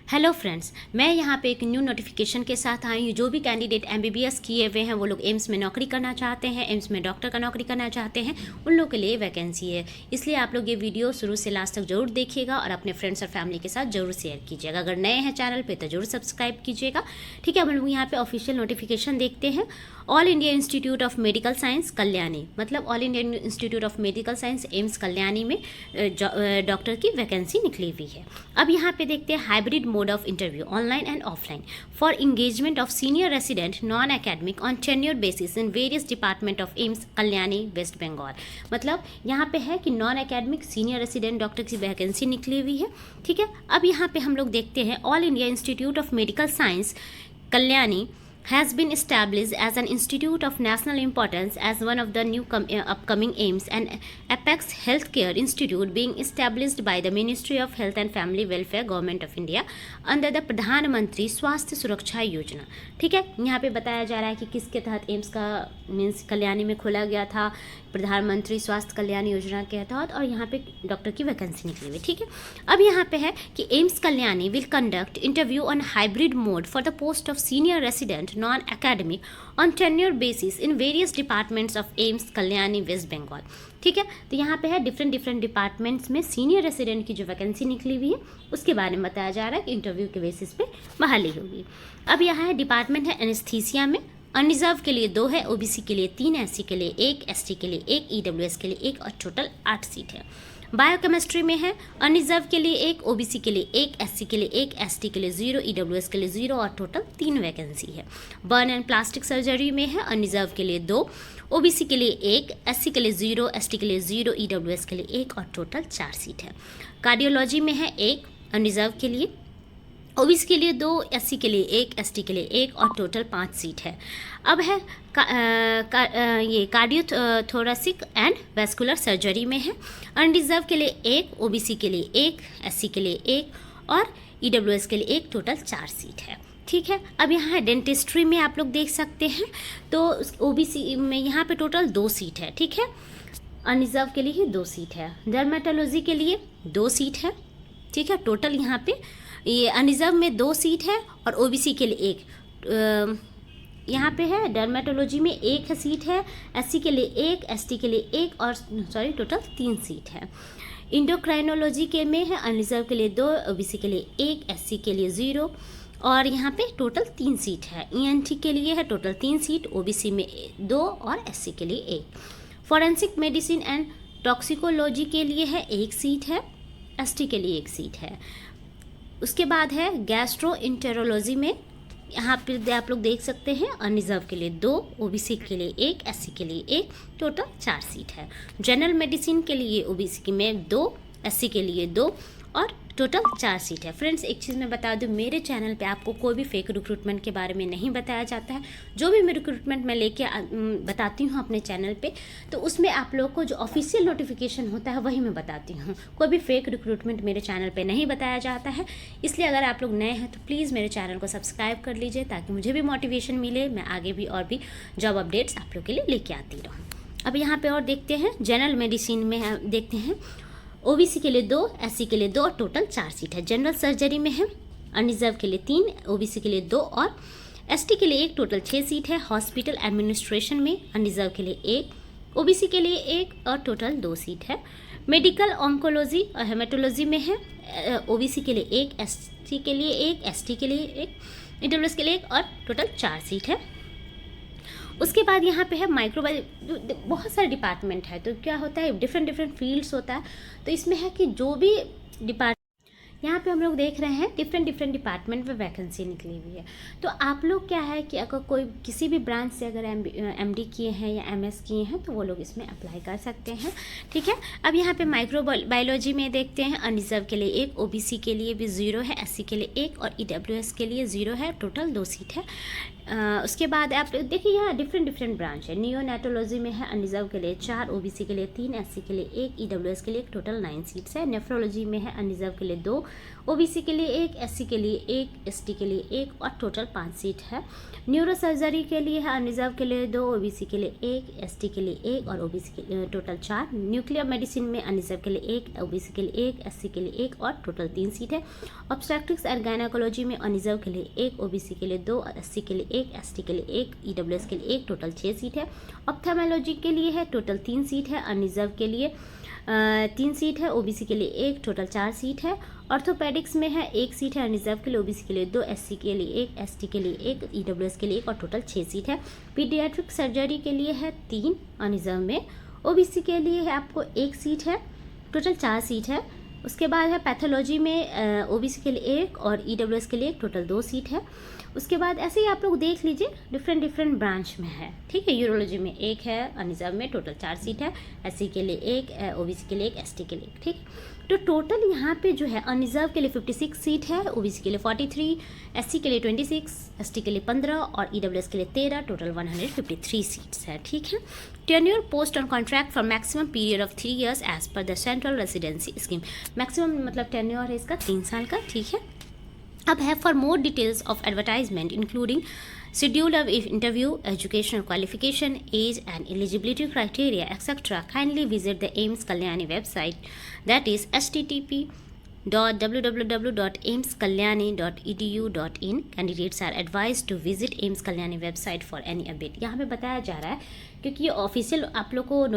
Hello friends, मैं यहाँ पे एक न्यू नोटिफिकेशन के साथ आई हूँ। जो भी कैंडिडेट एमबीबीएस किए हुए हैं वो लोग एम्स में नौकरी करना चाहते हैं, एम्स में डॉक्टर का नौकरी करना चाहते हैं, उन लोगों के लिए वैकेंसी है। इसलिए आप लोग ये वीडियो शुरू से लास्ट तक जरूर देखिएगा और अपने फ्रेंड्स और फैमिली के साथ जरूर शेयर कीजिएगा। अगर नए हैं चैनल पर तो जरूर सब्सक्राइब कीजिएगा। ठीक है, हम लोग यहाँ पे ऑफिशियल नोटिफिकेशन देखते हैं। All India institute of medical science Kalyani, मतलब all India institute of medical science AIIMS Kalyani में डॉक्टर की वैकेंसी निकली हुई है। अब यहाँ पे देखते हैं hybrid mode of interview online and offline for engagement of senior resident non academic on tenure basis in various department of AIIMS Kalyani West Bengal. मतलब यहाँ पे है कि non academic senior resident doctor की वैकेंसी निकली हुई है। ठीक है, अब यहाँ पे हम लोग देखते हैं all India institute of medical science Kalyani has been established as an institute of national importance as one of the new upcoming aims and apex healthcare institute being established by the Ministry of Health and Family Welfare Government of India under the प्रधानमंत्री स्वास्थ्य सुरक्षा योजना। ठीक है, यहाँ पे बताया जा रहा है कि किसके तहत एम्स का मीन्स कल्याणी में खोला गया था, प्रधानमंत्री स्वास्थ्य कल्याण योजना के तहत, और यहाँ पे डॉक्टर की वैकेंसी निकली हुई। ठीक है, अब यहाँ पे है कि AIIMS Kalyani will conduct interview on hybrid mode for the post of senior resident non academic on tenure basis in various departments of AIIMS Kalyani West Bengal. ठीक है, तो यहाँ पे है डिफरेंट डिपार्टमेंट्स में सीनियर रेसिडेंट की जो वैकेंसी निकली हुई है उसके बारे में बताया जा रहा है कि इंटरव्यू के बेसिस पे बहाली होगी। अब यहाँ है डिपार्टमेंट है एनेस्थीसिया में, अनरिजर्व के लिए 2 है, ओबीसी के लिए 3, एससी के लिए 1, एसटी के लिए 1, ईडब्ल्यूएस के लिए 1 और टोटल 8 सीट है। बायोकेमिस्ट्री में है अनरिजर्व के लिए 1, ओबीसी के लिए 1, एससी के लिए 1, एसटी के लिए 0, ईडब्ल्यूएस के लिए 0 और टोटल 3 वैकेंसी है। बर्न एंड प्लास्टिक सर्जरी में है अनरिजर्व के लिए 2, ओबीसी के लिए 1, एससी के लिए 0, एसटी के लिए 0, ईडब्ल्यूएस के लिए 1 और टोटल 4 सीट है। कार्डियोलॉजी में है 1 अनरिजर्व के लिए, ओबीसी के लिए 2, एससी के लिए 1, एसटी के लिए 1 और टोटल 5 सीट है। अब है ये कार्डियोथोरेसिक एंड वैस्कुलर सर्जरी में है अनरिजर्व के लिए 1, ओबीसी के लिए 1, एससी के लिए 1 और ईडब्ल्यूएस के लिए 1, टोटल 4 सीट है। ठीक है, अब यहाँ है डेंटिस्ट्री में आप लोग देख सकते हैं, तो ओबीसी में यहाँ पे टोटल 2 सीट है। ठीक है, अनरिजर्व के लिए ही 2 सीट है। डर्मेटोलॉजी के लिए 2 सीट है। ठीक है, टोटल यहाँ पे ये अनरिजर्व में 2 सीट है और ओबीसी के लिए 1, यहाँ पे है डर्मेटोलॉजी में 1 सीट है, एससी के लिए 1, एसटी के लिए 1 और टोटल 3 सीट है। इंडोक्राइनोलॉजी के में है अनरिजर्व के लिए 2, ओबीसी के लिए 1, एससी के लिए 0 और यहाँ पे टोटल 3 सीट है। ईएनटी के लिए है टोटल 3 सीट, ओबीसी में 2 और एससी के लिए 1। फॉरेंसिक मेडिसिन एंड टॉक्सिकोलॉजी के लिए है 1 सीट है, एसटी के लिए 1 सीट है। उसके बाद है गैस्ट्रोएंटेरोलॉजी में, यहाँ पे आप लोग देख सकते हैं अनरिजर्व के लिए 2, ओबीसी के लिए 1, एससी के लिए 1, टोटल 4 सीट है। जनरल मेडिसिन के लिए ओबीसी में 2, एससी के लिए 2 और टोटल 4 सीट है। फ्रेंड्स, एक चीज़ मैं बता दूं, मेरे चैनल पे आपको कोई भी फेक रिक्रूटमेंट के बारे में नहीं बताया जाता है। जो भी मैं रिक्रूटमेंट मैं लेके बताती हूँ अपने चैनल पे, तो उसमें आप लोग को जो ऑफिशियल नोटिफिकेशन होता है वही मैं बताती हूँ। कोई भी फेक रिक्रूटमेंट मेरे चैनल पे नहीं बताया जाता है। इसलिए अगर आप लोग नए हैं तो प्लीज़ मेरे चैनल को सब्सक्राइब कर लीजिए ताकि मुझे भी मोटिवेशन मिले, मैं आगे भी और भी जॉब अपडेट्स आप लोग के लिए लेके आती रहूँ। अब यहाँ पर और देखते हैं जनरल मेडिसिन में देखते हैं ओबीसी के लिए 2, एससी के लिए 2 और टोटल 4 सीट है। जनरल सर्जरी में है अनरिजर्व के लिए 3, ओबीसी के लिए 2 और एसटी के लिए 1, टोटल 6 सीट है। हॉस्पिटल एडमिनिस्ट्रेशन में अनरिजर्व के लिए 1, ओबीसी के लिए 1 और टोटल 2 सीट है। मेडिकल ऑन्कोलॉजी और हेमेटोलॉजी में है ओबीसी के लिए 1, एससी के लिए 1, एसटी के लिए 1, ईडब्ल्यूएस के लिए 1 और टोटल 4 सीट है। उसके बाद यहाँ पे है माइक्रोबायोलॉजी, बहुत सारे डिपार्टमेंट है, तो क्या होता है डिफरेंट फील्ड्स होता है, तो इसमें है कि जो भी यहाँ पे हम लोग देख रहे हैं डिफरेंट डिपार्टमेंट में वैकेंसी निकली हुई है। तो आप लोग क्या है कि अगर कोई किसी भी ब्रांच से अगर एमडी किए हैं या एमएस किए हैं तो वो लोग इसमें अप्लाई कर सकते हैं। ठीक है, अब यहाँ पे माइक्रोबायोलॉजी में देखते हैं अनरिजर्व के लिए 1, ओबीसी के लिए भी 0 है, एससी के लिए 1 और ईडब्ल्यूएस के लिए 0 है, टोटल 2 सीट है। उसके बाद आप देखिए यहाँ डिफरेंट ब्रांच है। नियोनेटोलॉजी में है अनरिजर्व के लिए 4, ओबीसी के लिए 3, एससी के लिए 1, ईडब्ल्यूएस के लिए 1, टोटल 9 सीट्स है। नेफ्रोलॉजी में है अनरिजर्व के लिए 2, ओबीसी के लिए 1, एससी के लिए 1, एसटी के लिए 1 और टोटल 5 सीट है। न्यूरो सर्जरी के लिए है अनरिजर्व के लिए 2, ओबीसी के लिए 1, एसटी के लिए 1 और ओबीसी के लिए टोटल 4। न्यूक्लियर मेडिसिन में अनरिजर्व के लिए 1, ओबीसी के लिए 1, एससी के लिए 1 और टोटल 3 सीट है। ऑब्स्टेट्रिक्स एंड गायनेकोलॉजी में अनरिजर्व के लिए 1, ओबीसी के लिए 2, एससी के लिए 1, एसटी के लिए 1, ईडब्ल्यूएस के लिए 1, टोटल 6 सीट है। ऑप्थेल्मोलॉजी के लिए है टोटल 3 सीट है, अनरिजर्व के लिए 3 सीट है, ओबीसी के लिए 1, टोटल 4 सीट है। ऑर्थोपेडिक्स में है 1 सीट है, अनरिजर्व के लिए ओबीसी के लिए 2, एससी के लिए 1, एसटी के लिए 1, ईडब्ल्यूएस के लिए 1 और टोटल 6 सीट है। पीडियाट्रिक सर्जरी के लिए है 3 अनरिजर्व में, ओबीसी के लिए है आपको 1 सीट है, टोटल 4 सीट है। उसके बाद है पैथोलॉजी में ओबीसी के लिए 1 और ईडब्ल्यूएस के लिए टोटल 2 सीट है। उसके बाद ऐसे ही आप लोग देख लीजिए डिफरेंट ब्रांच में है, ठीक है। यूरोलॉजी में 1 है, अनरिजर्व में टोटल 4 सीट है, एससी के लिए 1, ओबीसी के लिए 1, एसटी के लिए 1, ठीक। तो टोटल यहाँ पे जो है अनरिजर्व के लिए 56 सीट है, ओबीसी के लिए 43, एससी के लिए 26, एसटी के लिए 15 और ईडब्ल्यूएस के लिए 13, टोटल 153 सीट्स है, ठीक है। Tenure post on contract for maximum period of 3 years as per the central residency scheme. Maximum मतलब टेन्योर है इसका 3 साल का, ठीक है। अब है for more details of advertisement including schedule of interview, educational qualification, age and eligibility criteria, etc. Kindly visit the AIIMS Kalyani website, that is http://www.aimskalyani.edu.in. Candidates are advised to visit AIIMS Kalyani website for any update. यहाँ पे बताया जा रहा है क्योंकि ये official आप लोग को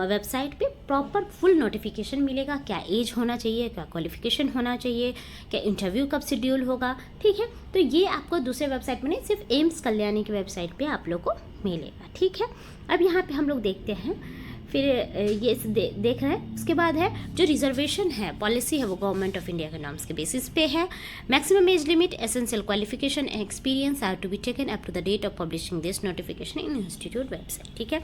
वेबसाइट पे प्रॉपर फुल नोटिफिकेशन मिलेगा, क्या एज होना चाहिए, क्या क्वालिफिकेशन होना चाहिए, क्या इंटरव्यू कब शेड्यूल होगा, ठीक है। तो ये आपको दूसरे वेबसाइट में नहीं, सिर्फ एम्स कल्याणी की वेबसाइट पे आप लोग को मिलेगा, ठीक है। अब यहाँ पे हम लोग देखते हैं, फिर ये देख रहे हैं। उसके बाद है जो रिजर्वेशन है पॉलिसी है वो गवर्नमेंट ऑफ इंडिया के नॉर्म्स के बेसिस पे है। Maximum age limit, essential qualification and experience are to be taken up to the date of publishing this notification in institute website, ठीक है।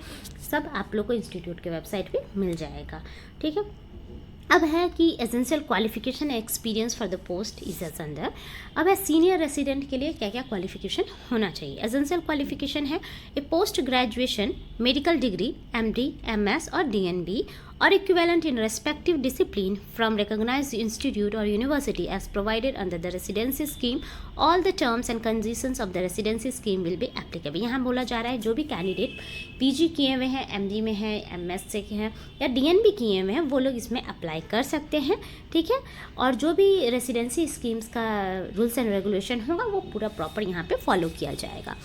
सब आप लोग को इंस्टीट्यूट के वेबसाइट पे मिल जाएगा, ठीक है। अब है कि essential qualification experience for the post is as under. अब है सीनियर रेसिडेंट के लिए क्या क्या क्वालिफिकेशन होना चाहिए। एसेंशियल क्वालिफिकेशन है a post graduation medical degree, MD, MS और DNB or equivalent in respective discipline from recognized institute or university as provided under the residency scheme. All the terms and conditions of the residency scheme will be applicable. यहाँ बोला जा रहा है जो भी candidate PG किए हुए हैं, एमडी में है, एमएस से हैं या डीएनबी किए हुए हैं वो लोग इसमें अप्लाई कर सकते हैं, ठीक है। और जो भी रेसिडेंसी स्कीम्स का रूल्स एंड रेगुलेशन होगा वो पूरा प्रॉपर यहाँ पे फॉलो किया जाएगा,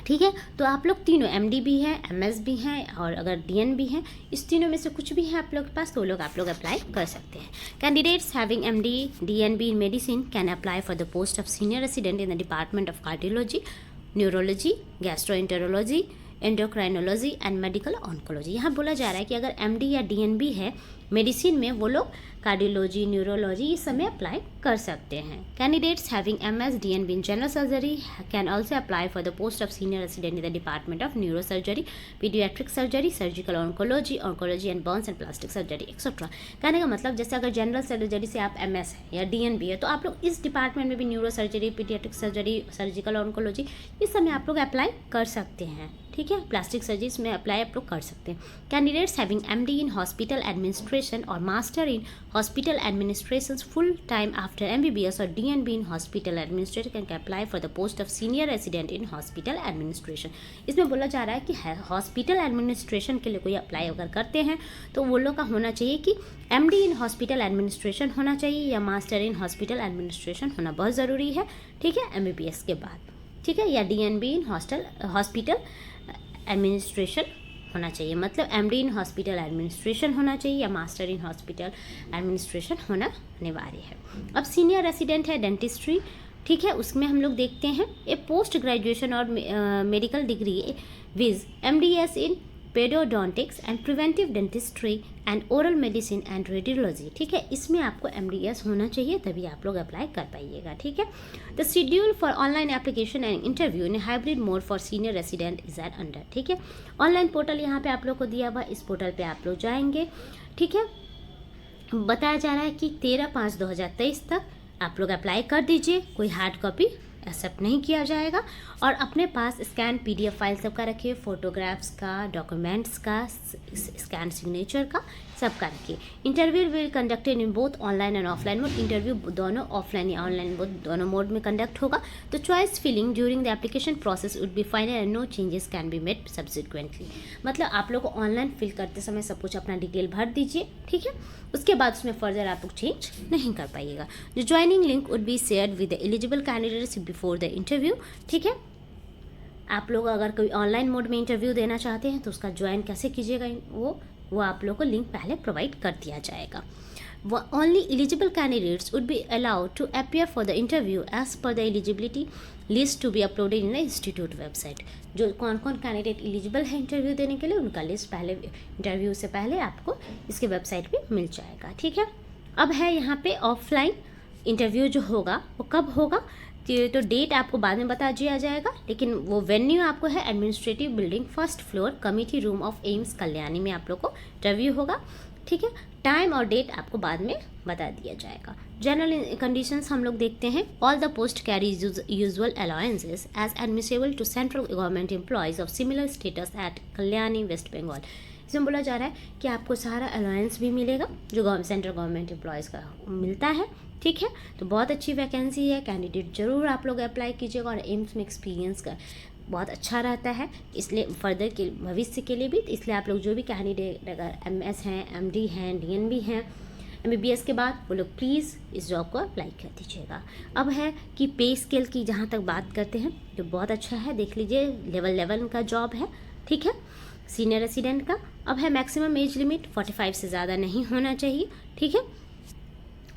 ठीक है। तो आप लोग तीनों एमडी भी हैं, एमएस भी हैं और अगर डीएन भी हैं, इस तीनों में से कुछ भी है आप लोग के पास तो लोग आप लोग अप्लाई कर सकते हैं। Candidates having MD, DNB in medicine can apply for the post of senior resident in the department of cardiology, neurology, gastroenterology, endocrinology and medical oncology. यहाँ बोला जा रहा है कि अगर एमडी या डीएनबी है मेडिसिन में वो लोग कार्डियोलॉजी, न्यूरोलॉजी इस समय अप्लाई कर सकते हैं। Candidates having MS, DNB in general surgery can also apply for the post of senior resident in the department of neuro surgery, paediatric surgery, surgical oncology, oncology and burns and plastic surgery etcetera. कहने का मतलब जैसे अगर general surgery से आप MS है या DNB है तो आप लोग इस डिपार्टमेंट में भी neuro surgery, paediatric surgery, surgical oncology इस समय आप लोग अप्लाई कर सकते हैं, ठीक है। प्लास्टिक सर्जरी में अप्लाई आप लोग कर सकते हैं। Candidates having MD in hospital administration और master in hospital administration full time after MBBS और DNB in hospital administration can apply for the post of senior resident in hospital administration. इसमें बोला जा रहा है कि हॉस्पिटल एडमिनिस्ट्रेशन के लिए कोई अप्लाई अगर करते हैं तो वो लोग का होना चाहिए कि एमडी इन हॉस्पिटल एडमिनिस्ट्रेशन होना चाहिए या मास्टर इन हॉस्पिटल एडमिनिस्ट्रेशन होना बहुत ज़रूरी है, ठीक है, एमबीबीएस के बाद, ठीक है। या डीएनबी इन हॉस्पिटल एडमिनिस्ट्रेशन होना चाहिए, मतलब एमडी इन हॉस्पिटल एडमिनिस्ट्रेशन होना चाहिए या मास्टर इन हॉस्पिटल एडमिनिस्ट्रेशन होना अनिवार्य है। अब सीनियर रेसिडेंट है डेंटिस्ट्री, ठीक है, उसमें हम लोग देखते हैं ए पोस्ट ग्रेजुएशन और medical degree viz MDS in pedodontics and preventive dentistry and oral medicine and radiology, ठीक है। इसमें आपको एमडीएस होना चाहिए तभी आप लोग अप्लाई कर पाइएगा, ठीक है। The schedule for online application and interview in hybrid mode for senior resident is at under, ठीक है। ऑनलाइन पोर्टल यहाँ पे आप लोग को दिया हुआ, इस पोर्टल पे आप लोग जाएंगे, ठीक है। बताया जा रहा है कि 13/5/2023 तक आप लोग अप्लाई कर दीजिए, कोई हार्ड कॉपी एक्सेप्ट नहीं किया जाएगा। और अपने पास स्कैन PDF फाइल सबका रखिए, फोटोग्राफ्स का, डॉक्यूमेंट्स का, स्कैन सिग्नेचर का, सबका रखिए। Interview will conducted in both online and offline mode. Interview दोनों ऑफलाइन या ऑनलाइन दोनों मोड में कंडक्ट होगा। तो choice filling during the application process would be final and no changes can be made subsequently. मतलब आप लोग को ऑनलाइन फिल करते समय सब कुछ अपना डिटेल भर दीजिए, ठीक है। उसके बाद उसमें फर्दर आप लोग चेंज नहीं कर पाइएगा। जो joining link would be shared with the eligible candidates before the interview, ठीक है। आप लोग अगर कोई ऑनलाइन मोड में इंटरव्यू देना चाहते हैं तो उसका ज्वाइन कैसे कीजिएगा, वो आप लोग को लिंक पहले प्रोवाइड कर दिया जाएगा। Only eligible candidates would be allowed to appear for the interview as per the eligibility list to be uploaded in the institute website। जो कौन कौन कैंडिडेट एलिजिबल है इंटरव्यू देने के लिए, उनका लिस्ट पहले इंटरव्यू से पहले आपको इसके वेबसाइट पे मिल जाएगा, ठीक है। अब है यहाँ पे ऑफलाइन इंटरव्यू जो होगा वो कब होगा, तो डेट आपको बाद में बता दिया जाएगा, लेकिन वो वेन्यू आपको है administrative building, first floor, committee room of AIIMS Kalyani में आप लोग को इंटरव्यू होगा, ठीक है। टाइम और डेट आपको बाद में बता दिया जाएगा। जनरल कंडीशंस हम लोग देखते हैं। All the post carry usual allowances as admissible to central government employees of similar status at Kalyani West Bengal. इसमें बोला जा रहा है कि आपको सारा अलाउंस भी मिलेगा जो सेंट्रल गवर्नमेंट एम्प्लॉयज़ का मिलता है, ठीक है। तो बहुत अच्छी वैकेंसी है, कैंडिडेट ज़रूर आप लोग अप्लाई कीजिएगा। और एम्स में एक्सपीरियंस का बहुत अच्छा रहता है, इसलिए फर्दर के भविष्य के लिए भी। इसलिए आप लोग जो भी कैंडिडेट अगर MS हैं, MD हैं, DNB हैं, MBBS के बाद, वो लोग प्लीज़ इस जॉब को अप्लाई कर दीजिएगा। अब है कि पे स्केल की जहाँ तक बात करते हैं तो बहुत अच्छा है, देख लीजिए लेवल 11 का जॉब है, ठीक है, सीनियर रेसिडेंट का। अब है मैक्सिमम एज लिमिट 45 से ज़्यादा नहीं होना चाहिए, ठीक है।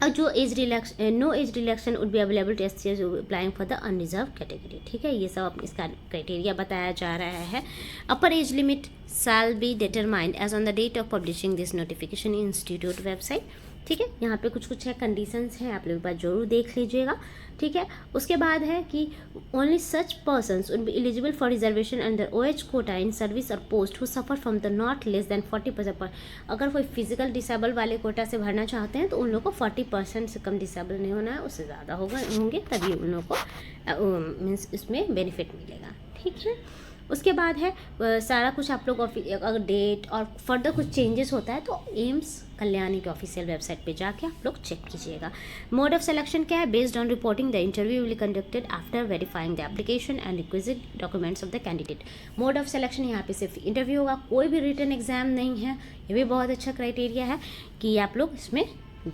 और जो age relaxation, no age relaxation would be available to SCS applying for the unreserved category, ठीक है। ये सब इसका क्राइटेरिया बताया जा रहा है। Upper age limit shall be determined as on the date of publishing this notification in institute website, ठीक है। यहाँ पे कुछ है कंडीशंस हैं, आप लोग एक बार जरूर देख लीजिएगा, ठीक है। उसके बाद है कि only such persons would be eligible for reservation under OH quota in service और post who suffer from the not less than 40% पर। अगर कोई फिजिकल डिसेबल वाले कोटा से भरना चाहते हैं तो उन लोगों को 40% से कम डिसेबल नहीं होना है, उससे ज़्यादा होंगे तभी उन लोगों को मीन्स इसमें बेनिफिट मिलेगा, ठीक है। उसके बाद है सारा कुछ आप लोग अगर डेट और फर्दर कुछ चेंजेस होता है तो एम्स कल्याणी के ऑफिशियल वेबसाइट पे जाके आप लोग चेक कीजिएगा। मोड ऑफ सिलेक्शन क्या है, based on reporting the interview will conducted after verifying the application and requisite documents of the candidate. Mode of selection यहाँ पे सिर्फ इंटरव्यू होगा, कोई भी रिटन एग्जाम नहीं है। ये भी बहुत अच्छा क्राइटेरिया है कि आप लोग इसमें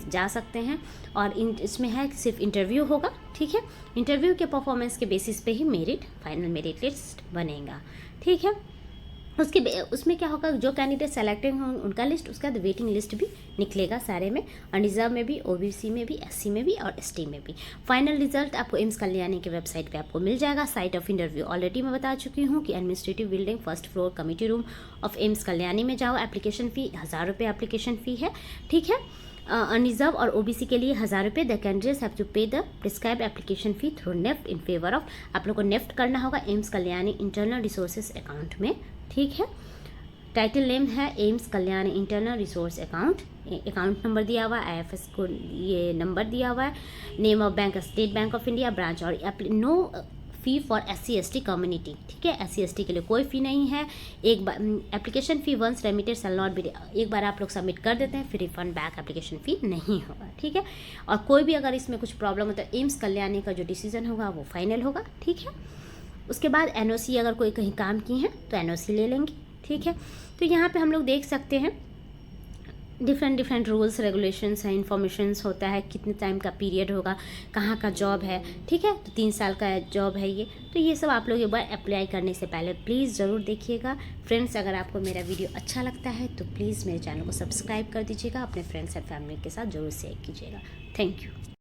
जा सकते हैं। और इसमें है सिर्फ इंटरव्यू होगा, ठीक है। इंटरव्यू के परफॉर्मेंस के बेसिस पे ही फाइनल मेरिट लिस्ट बनेगा, ठीक है। उसमें क्या होगा, जो कैंडिडेट सेलेक्टेड होंगे उनका लिस्ट, उसका वेटिंग लिस्ट भी निकलेगा सारे में, अनरिजर्व में भी, OBC में भी, SC में भी और ST में भी। फाइनल रिजल्ट आपको एम्स कल्याणी के वेबसाइट पे आपको मिल जाएगा। साइट ऑफ इंटरव्यू ऑलरेडी मैं बता चुकी हूँ कि administrative building, first floor, committee room of AIIMS Kalyani में जाओ। एप्लीकेशन फ़ी 1000 रुपये एप्लीकेशन फ़ी है, ठीक है। अनरिजर्व और OBC के लिए 1000 रुपये। द कैंडिडेट्स हैव टू पे the prescribe application fee through NEFT in favour of, आप लोग को नेफ्ट करना होगा AIIMS Kalyani internal resources account में, ठीक है। टाइटल नेम है AIIMS Kalyani internal resource account, account number दिया हुआ है, IFS को ये नंबर दिया हुआ है, name of bank State Bank of India branch. और no fee for SC ST community, ठीक है। SC ST के लिए कोई फ़ी नहीं है। एक बार application fee once remitted shall not be, एक बार आप लोग सबमिट कर देते हैं फिर रिफंड बैक एप्लीकेशन फ़ी नहीं होगा, ठीक है। और कोई भी अगर इसमें कुछ प्रॉब्लम होता है एम्स कल्याणी का जो डिसीजन होगा वो फाइनल होगा, ठीक है। उसके बाद NOC अगर कोई कहीं काम की हैं तो NOC ले लेंगे, ठीक है। तो यहाँ पे हम लोग देख सकते हैं डिफरेंट रूल्स रेगुलेशंस हैं, इन्फॉर्मेशंस होता है, कितने टाइम का पीरियड होगा, कहाँ का जॉब है, ठीक है। तो 3 साल का जॉब है ये। तो ये सब आप लोग एक बार अप्लाई करने से पहले प्लीज़ ज़रूर देखिएगा। फ्रेंड्स, अगर आपको मेरा वीडियो अच्छा लगता है तो प्लीज़ मेरे चैनल को सब्सक्राइब कर दीजिएगा, अपने फ्रेंड्स एंड फैमिली के साथ ज़रूर शेयर कीजिएगा। Thank you.